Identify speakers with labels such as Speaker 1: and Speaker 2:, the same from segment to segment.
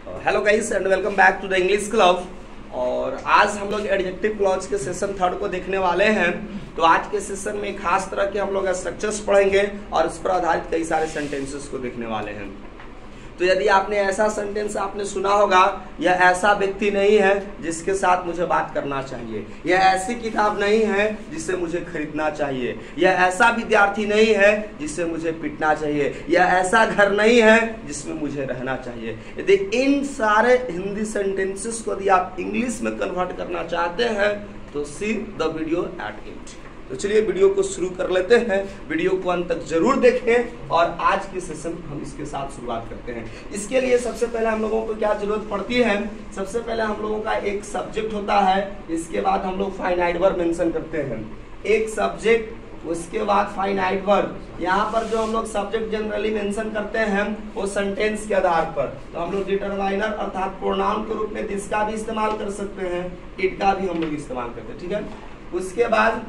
Speaker 1: Hello guys and welcome back to the English club. और आज हम लोग एडजेक्टिव क्लॉज के सेशन 3 को देखने वाले हैं। तो आज के सेशन में खास तरह के हम लोग स्ट्रक्चर्स पढ़ेंगे और उस पर आधारित कई सारे सेंटेंसेस को देखने वाले हैं। तो यदि आपने ऐसा सेंटेंस आपने सुना होगा, यह ऐसा व्यक्ति नहीं है जिसके साथ मुझे बात करना चाहिए, यह ऐसी किताब नहीं है जिसे मुझे खरीदना चाहिए, यह ऐसा विद्यार्थी नहीं है जिसे मुझे पीटना चाहिए, यह ऐसा घर नहीं है जिसमें मुझे रहना चाहिए। यदि इन सारे हिंदी सेंटेंसेस को यदि आप इंग्लिश में कन्वर्ट करना चाहते हैं तो see the video at it. तो चलिए वीडियो को शुरू कर लेते हैं। वीडियो को अंत तक जरूर देखें और आज की सेशन हम इसके साथ शुरुआत करते हैं। इसके लिए सबसे पहले हम लोगों को क्या जरूरत पड़ती है, सबसे पहले हम लोगों का एक सब्जेक्ट होता है, इसके बाद हम लोग फाइनाइट वर्ब मेंशन करते हैं। एक सब्जेक्ट, उसके बाद फाइनाइट वर्ब। यहाँ पर जो हम लोग सब्जेक्ट जनरली मेंशन करते हैं वो सेंटेंस के आधार पर, तो हम लोग डिटरमाइनर अर्थात प्रोनाउन के रूप में दिस का भी इस्तेमाल कर सकते हैं, इट का भी हम लोग इस्तेमाल करते हैं। ठीक है, उसके बाद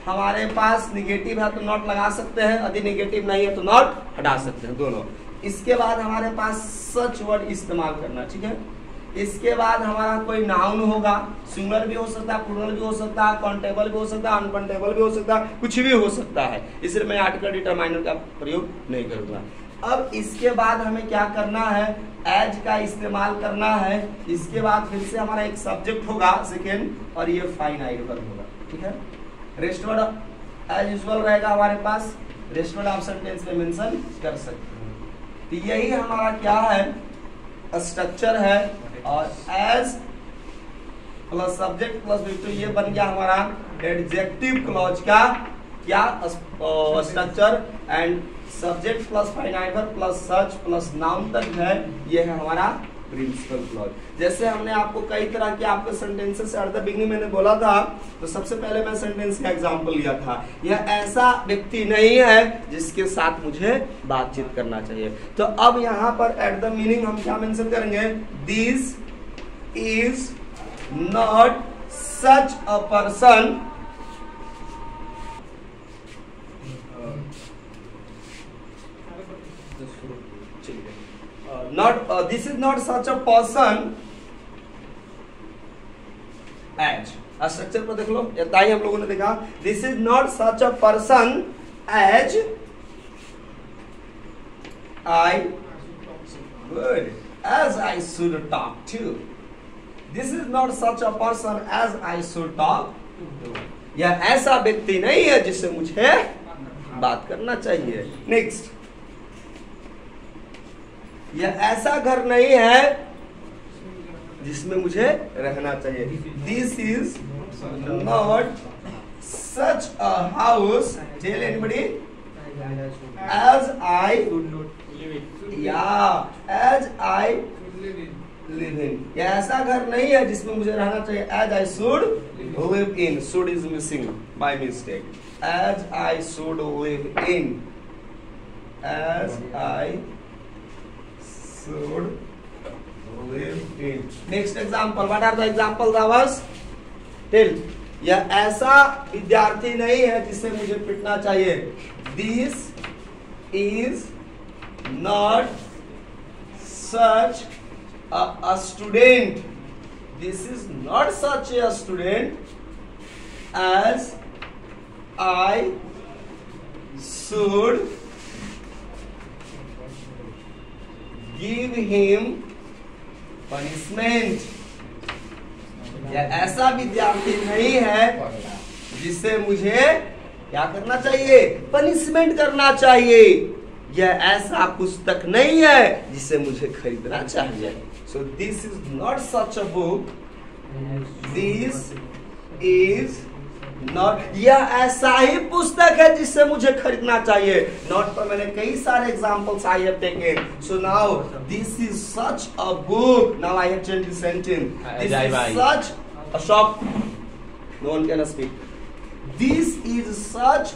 Speaker 1: हमारे पास निगेटिव है तो नॉट लगा सकते हैं, यदि निगेटिव नहीं है तो नॉट हटा सकते हैं, दोनों। इसके बाद हमारे पास सच वर्ड इस्तेमाल करना। ठीक है, इसके बाद हमारा कोई नाउन होगा, सिंगुलर भी हो सकता है, प्लूरल भी हो सकता है, काउंटेबल भी हो सकता है, अनकाउंटेबल भी हो सकता है, कुछ भी हो सकता है। इसलिए मैं आर्टिकल डिटरमाइनर का प्रयोग नहीं करूंगा। अब इसके बाद हमें क्या करना है, एज का इस्तेमाल करना है। इसके बाद फिर से हमारा एक सब्जेक्ट होगा सेकेंड, और ये फाइनाइट वर्ब होगा। ठीक है, रेस्ट वर्ड एज यूजुअल रहेगा हमारे पास, रेस्ट वर्ड आप सेंटेंस में मेंशन कर सकते हैं। तो यही हमारा क्या है, स्ट्रक्चर है। और एज प्लस सब्जेक्ट प्लस तो ये बन गया हमारा एडजेक्टिव क्लॉज का क्या structure. And subject plus finite verb plus such plus noun तक है, ये है हमारा प्रिंसिपल क्लॉज। जैसे हमने आपको कई तरह के आपके सेंटेंसेस एट द बिगिनिंग मैंने बोला था, तो सबसे पहले मैं सेंटेंस का एग्जांपल लिया था, यह ऐसा व्यक्ति नहीं है जिसके साथ मुझे बातचीत करना चाहिए। तो अब यहाँ पर एट द मीनिंग हम क्या मेंशन करेंगे, this is not such a person this is not such a person as। Structure पर देख लो, ताई हम लोगों ने देखा, this is not such a person as I should talk to। This is not such a person as I should talk to। यह ऐसा व्यक्ति नहीं है जिससे मुझे बात करना चाहिए। नेक्स्ट, यह ऐसा घर नहीं है जिसमें मुझे रहना चाहिए। This is not such a house, tell anybody, as I as I live in. यह ऐसा घर नहीं है जिसमें मुझे रहना चाहिए, as I should live in. Should is missing by mistake, as I should live in, as I should live in। Next example, what are the examples of us? Tell, यह ऐसा विद्यार्थी नहीं है जिसे मुझे पीटना चाहिए। This is not such a student। This is not such a student as I should give him punishment। यह ऐसा विद्यार्थी नहीं है जिसे मुझे क्या करना चाहिए, पनिशमेंट करना चाहिए। यह ऐसा पुस्तक नहीं है जिसे मुझे खरीदना चाहिए। So this is not such a book, this is not, यह ऐसा ही पुस्तक है जिससे मुझे खरीदना चाहिए। नॉट पर मैंने कई सारे examples I have taken. So now this is such a book, now I have changed the sentence, this is such a shop, no one can speak, this is such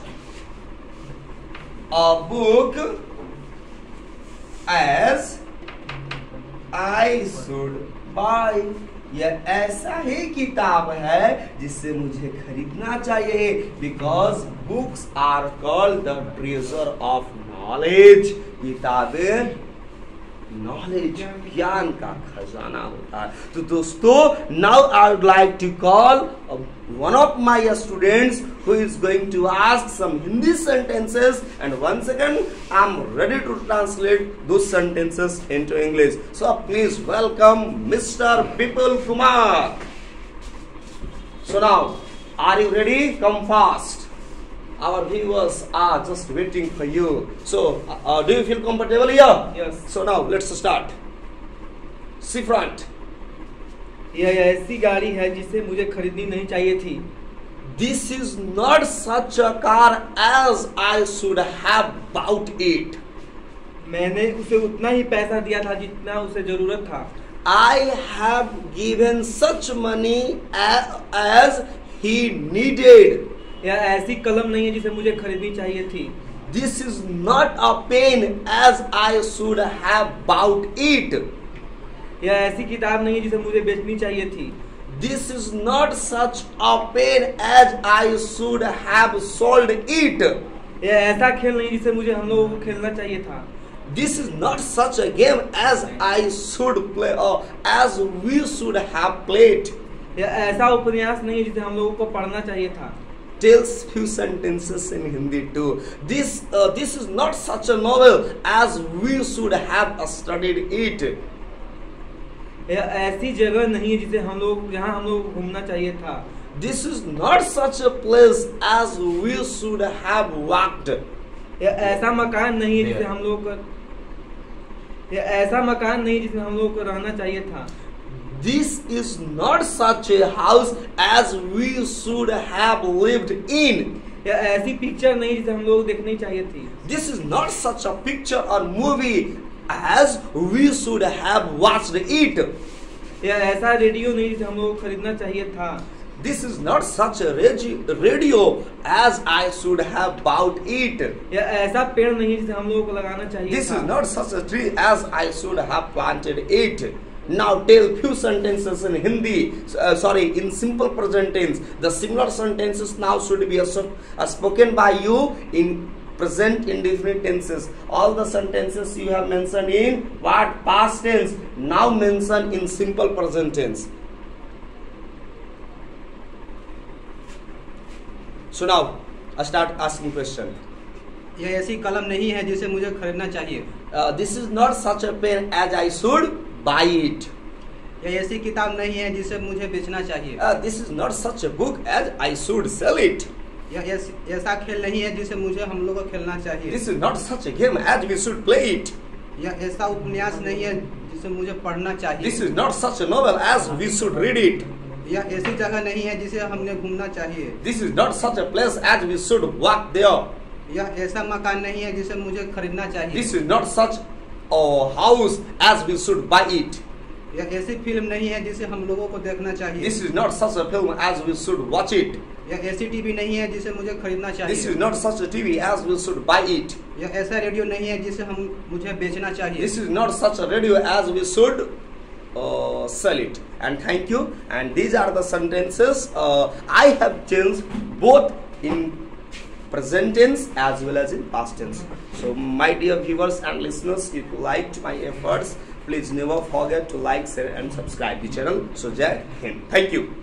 Speaker 1: a book as I should buy. यह ऐसा ही किताब है जिसे मुझे खरीदना चाहिए। Because books are called the treasure of knowledge. किताबें नॉलेज ज्ञान का खजाना होता है। तो दोस्तों, now I would like to call one of my students who is going to ask some Hindi sentences, and once again I'm ready to translate those sentences into English. So please welcome Mr. Bipul Kumar. So now, are you ready? Come fast. Our viewers are just waiting for you. So, do you feel comfortable here?
Speaker 2: Yes.
Speaker 1: So now, let's start. See front.
Speaker 2: यह ऐसी गाड़ी है जिसे मुझे खरीदनी नहीं चाहिए थी।
Speaker 1: This is not such a car as I should have bought it.
Speaker 2: मैंने उसे उतना ही पैसा दिया था जितना उसे जरूरत था।
Speaker 1: I have given such money as he needed.
Speaker 2: यह ऐसी कलम नहीं है जिसे मुझे खरीदनी चाहिए थी।
Speaker 1: This is not a pen as I should have bought it.
Speaker 2: यह ऐसी किताब नहीं है जिसे मुझे बेचनी चाहिए थी।
Speaker 1: This is not such a pen as I should have sold it.
Speaker 2: यह ऐसा खेल नहीं जिसे मुझे हम लोगों को खेलना चाहिए था।
Speaker 1: This is not such a game as I should play or as we should have played.
Speaker 2: यह ऐसा उपन्यास नहीं है जिसे हम लोगों को पढ़ना चाहिए था।
Speaker 1: Tells few sentences in Hindi too. This is not such a novel as we should have studied it.
Speaker 2: यह ऐसी जगह नहीं है जिसे हम लोग जहाँ हम लोग घूमना चाहिए था।
Speaker 1: This is not such a place as we should have walked.
Speaker 2: यह ऐसा मकान नहीं है जिसे हम लोग यह ऐसा मकान नहीं जिसमें हम लोग को रहना चाहिए था।
Speaker 1: This is not such a house as we should have lived in.
Speaker 2: यह ऐसी पिक्चर नहीं जिसे हम लोग देखनी चाहिए थी।
Speaker 1: This is not such a picture or movie as we should have watched it.
Speaker 2: यह ऐसा रेडियो नहीं जिसे हम लोग को खरीदना चाहिए था।
Speaker 1: This is not such a radio as I should have bought it.
Speaker 2: यह ऐसा पेड़ नहीं है जिसे हम लोगों को लगाना चाहिए
Speaker 1: This
Speaker 2: था।
Speaker 1: is not such a tree as I should have planted it. Now tell few sentences in Hindi, in simple present tense. The similar sentences now should be spoken by you in present indefinite tenses. All the sentences you have mentioned in what past tense, now mention in simple present tense. So now I start asking question.
Speaker 3: यह ऐसी कलम नहीं है जिसे मुझे खरीदना चाहिए।
Speaker 1: This is not such a pen as I should buy it.
Speaker 3: यह ऐसी किताब नहीं है जिसे मुझे बेचना चाहिए।
Speaker 1: This is not such a book as I should sell it.
Speaker 3: यह ऐसा खेल नहीं है जिसे मुझे हम लोग को खेलना चाहिए।
Speaker 1: This is not such a game as we should play it.
Speaker 3: यह ऐसा उपन्यास नहीं है जिसे मुझे पढ़ना चाहिए।
Speaker 1: This is not such a novel as we should read it.
Speaker 3: यह ऐसी जगह नहीं है जिसे हमने घूमना चाहिए।
Speaker 1: This is not such a place as we should walk there.
Speaker 3: यह ऐसा मकान नहीं है जिसे मुझे खरीदना चाहिए।
Speaker 1: This is not such a house as we should buy it.
Speaker 3: यह ऐसी फिल्म नहीं है जिसे हम लोगों को देखना चाहिए।
Speaker 1: This is not such a film as we should watch it.
Speaker 3: यह ऐसी टीवी नहीं है जिसे मुझे खरीदना चाहिए।
Speaker 1: This is not such a TV as we should buy it.
Speaker 3: यह ऐसा रेडियो नहीं है जिसे मुझे बेचना चाहिए।
Speaker 1: This is not such a radio as we should sell it. And thank you. And these are the sentences I have changed both in present tense as well as in past tense. So my dear viewers and listeners, if you liked my efforts, please never forget to like, share and subscribe the channel. So Jai Hind. Thank you.